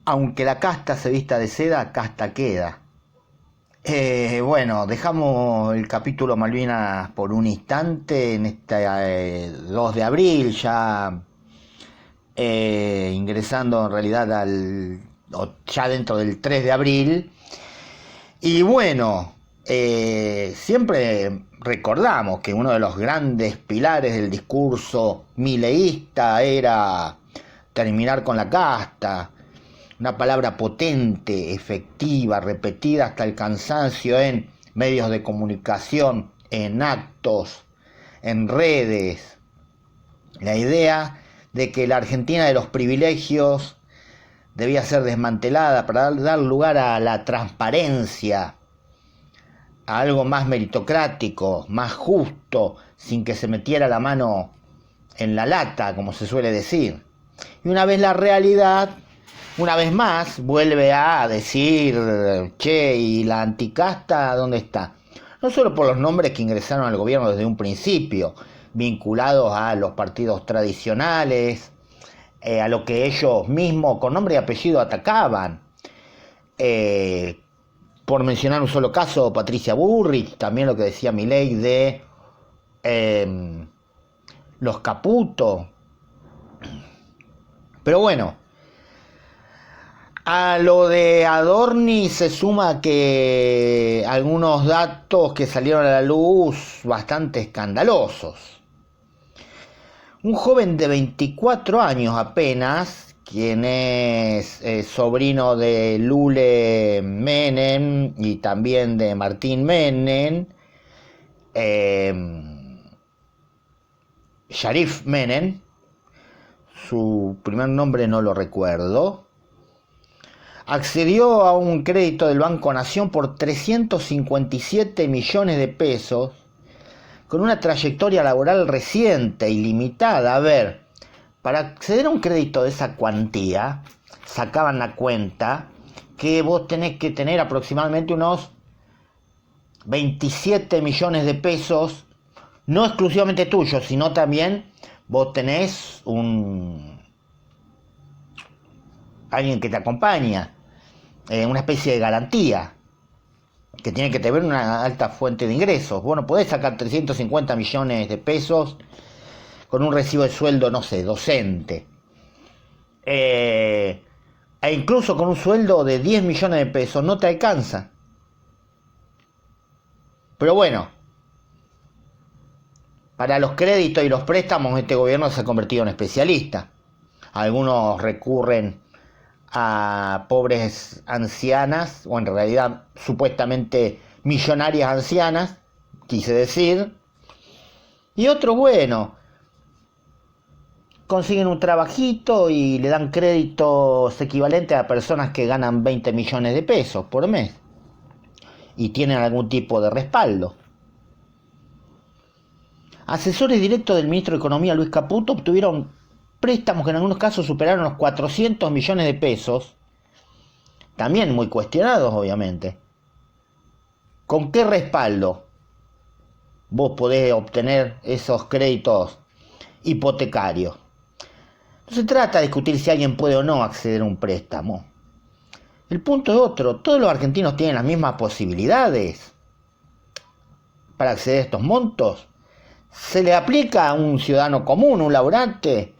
Aunque la casta se vista de seda, casta queda. Bueno, dejamos el capítulo Malvinas por un instante en este 2 de abril, ya ingresando en realidad ya dentro del 3 de abril. Y bueno, siempre recordamos que uno de los grandes pilares del discurso mileísta era terminar con la casta. Una palabra potente, efectiva, repetida hasta el cansancio en medios de comunicación, en actos, en redes. La idea de que la Argentina de los privilegios debía ser desmantelada para dar lugar a la transparencia, a algo más meritocrático, más justo, sin que se metiera la mano en la lata, como se suele decir. Y una vez la realidad, una vez más, vuelve a decir, che, ¿y la anticasta dónde está? No solo por los nombres que ingresaron al gobierno desde un principio, vinculados a los partidos tradicionales, a lo que ellos mismos con nombre y apellido atacaban. Por mencionar un solo caso, Patricia Bullrich, también lo que decía Milei de los Caputo. Pero bueno, a lo de Adorni se suma que algunos datos que salieron a la luz bastante escandalosos. Un joven de 24 años apenas, quien es sobrino de Lule Menem y también de Martín Menem, Sharif Menem, su primer nombre no lo recuerdo, accedió a un crédito del Banco Nación por 357 millones de pesos con una trayectoria laboral reciente y limitada. A ver, para acceder a un crédito de esa cuantía, sacaban la cuenta que vos tenés que tener aproximadamente unos 27 millones de pesos, no exclusivamente tuyos, sino también vos tenés alguien que te acompaña, una especie de garantía, que tiene que tener una alta fuente de ingresos. Vos no podés sacar 350 millones de pesos con un recibo de sueldo, no sé, docente. E incluso con un sueldo de 10 millones de pesos no te alcanza. Pero bueno, para los créditos y los préstamos este gobierno se ha convertido en especialista. Algunos recurren a pobres ancianas, o en realidad supuestamente millonarias ancianas, quise decir, y otros, bueno, consiguen un trabajito y le dan créditos equivalentes a personas que ganan 20 millones de pesos por mes y tienen algún tipo de respaldo. Asesores directos del ministro de Economía, Luis Caputo, obtuvieron préstamos que en algunos casos superaron los 400 millones de pesos, también muy cuestionados, obviamente. ¿Con qué respaldo vos podés obtener esos créditos hipotecarios? No se trata de discutir si alguien puede o no acceder a un préstamo. El punto es otro. Todos los argentinos tienen las mismas posibilidades para acceder a estos montos. ¿Se le aplica a un ciudadano común, un laburante?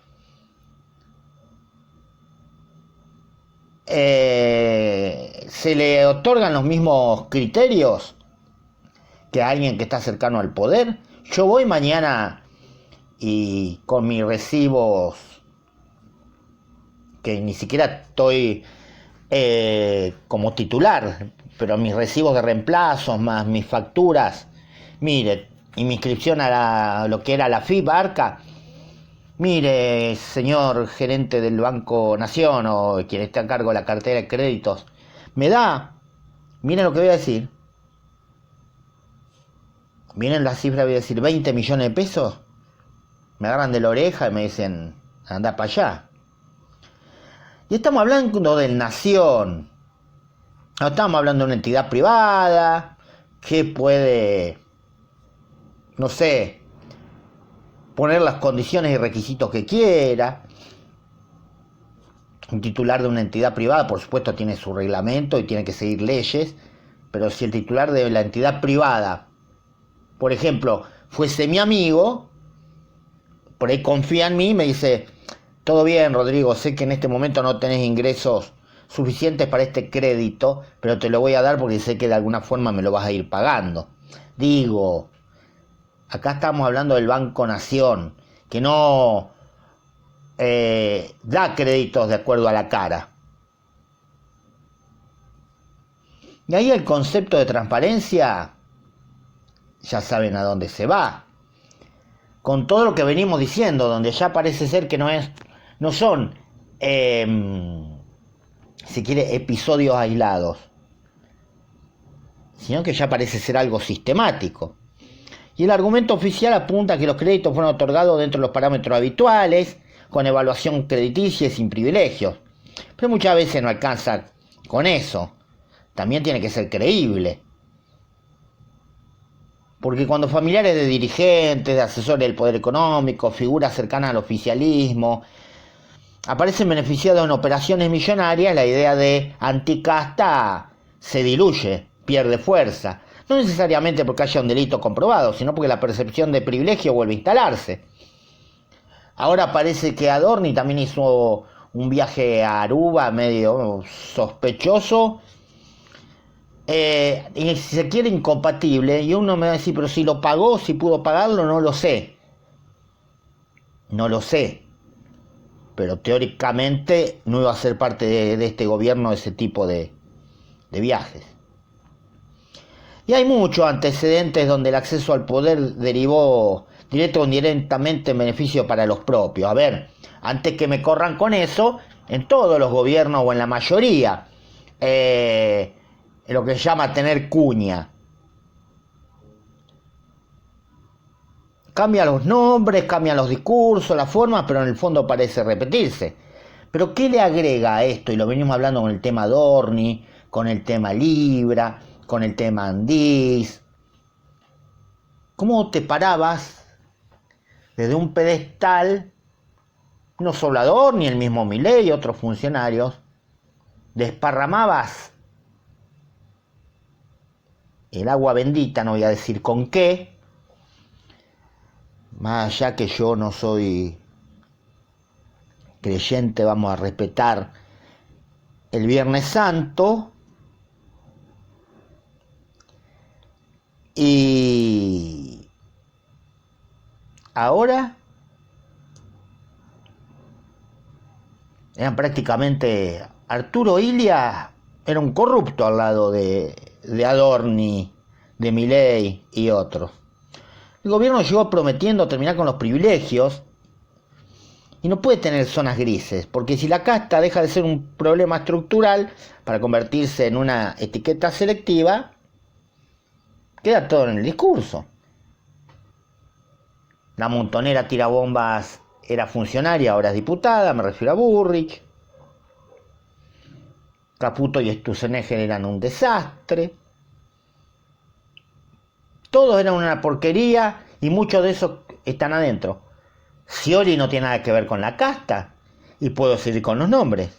¿Se le otorgan los mismos criterios que a alguien que está cercano al poder? Yo voy mañana y con mis recibos, que ni siquiera estoy como titular, pero mis recibos de reemplazos más mis facturas, mire, y mi inscripción a lo que era la FIP Arca. Mire, señor gerente del Banco Nación o quien esté a cargo de la cartera de créditos, me da, miren lo que voy a decir, miren la cifra, voy a decir 20 millones de pesos, me agarran de la oreja y me dicen, anda para allá. Y estamos hablando del Nación, no estamos hablando de una entidad privada que puede, no sé, poner las condiciones y requisitos que quiera. Un titular de una entidad privada, por supuesto, tiene su reglamento y tiene que seguir leyes, pero si el titular de la entidad privada, por ejemplo, fuese mi amigo, por ahí confía en mí y me dice: todo bien, Rodrigo, sé que en este momento no tenés ingresos suficientes para este crédito, pero te lo voy a dar porque sé que de alguna forma me lo vas a ir pagando. Digo, acá estamos hablando del Banco Nación, que no da créditos de acuerdo a la cara. Y ahí el concepto de transparencia, ya saben a dónde se va. Con todo lo que venimos diciendo, donde ya parece ser que no son, si quiere, episodios aislados, sino que ya parece ser algo sistemático. Y el argumento oficial apunta a que los créditos fueron otorgados dentro de los parámetros habituales, con evaluación crediticia y sin privilegios. Pero muchas veces no alcanza con eso. También tiene que ser creíble. Porque cuando familiares de dirigentes, de asesores del poder económico, figuras cercanas al oficialismo, aparecen beneficiados en operaciones millonarias, la idea de anticasta se diluye, pierde fuerza. No necesariamente porque haya un delito comprobado, sino porque la percepción de privilegio vuelve a instalarse. Ahora parece que Adorni también hizo un viaje a Aruba medio sospechoso, y si se quiere incompatible, y uno me va a decir: pero si lo pagó, si pudo pagarlo, no lo sé. No lo sé. Pero teóricamente no iba a ser parte de este gobierno ese tipo de viajes. Y hay muchos antecedentes donde el acceso al poder derivó directo o indirectamente en beneficio para los propios. A ver, antes que me corran con eso, en todos los gobiernos o en la mayoría, lo que se llama tener cuña. Cambian los nombres, cambian los discursos, las formas, pero en el fondo parece repetirse. Pero ¿qué le agrega a esto? Y lo venimos hablando con el tema Adorni, con el tema Libra, con el tema Andís. ¿Cómo te parabas desde un pedestal, no solo Adorni, el mismo Milei y otros funcionarios, desparramabas el agua bendita, no voy a decir con qué, más allá que yo no soy creyente, vamos a respetar el Viernes Santo, y ahora eran prácticamente, Arturo Illia era un corrupto al lado de Adorni, de Milei y otros. El gobierno llegó prometiendo terminar con los privilegios y no puede tener zonas grises, porque si la casta deja de ser un problema estructural para convertirse en una etiqueta selectiva, queda todo en el discurso. La montonera tirabombas era funcionaria, ahora es diputada, me refiero a Burrich. Caputo y Sturzenegger eran un desastre. Todos eran una porquería y muchos de esos están adentro. Scioli no tiene nada que ver con la casta, y puedo seguir con los nombres.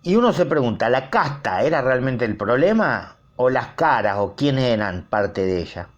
Y uno se pregunta, ¿la casta era realmente el problema? ¿O las caras o quiénes eran parte de ella?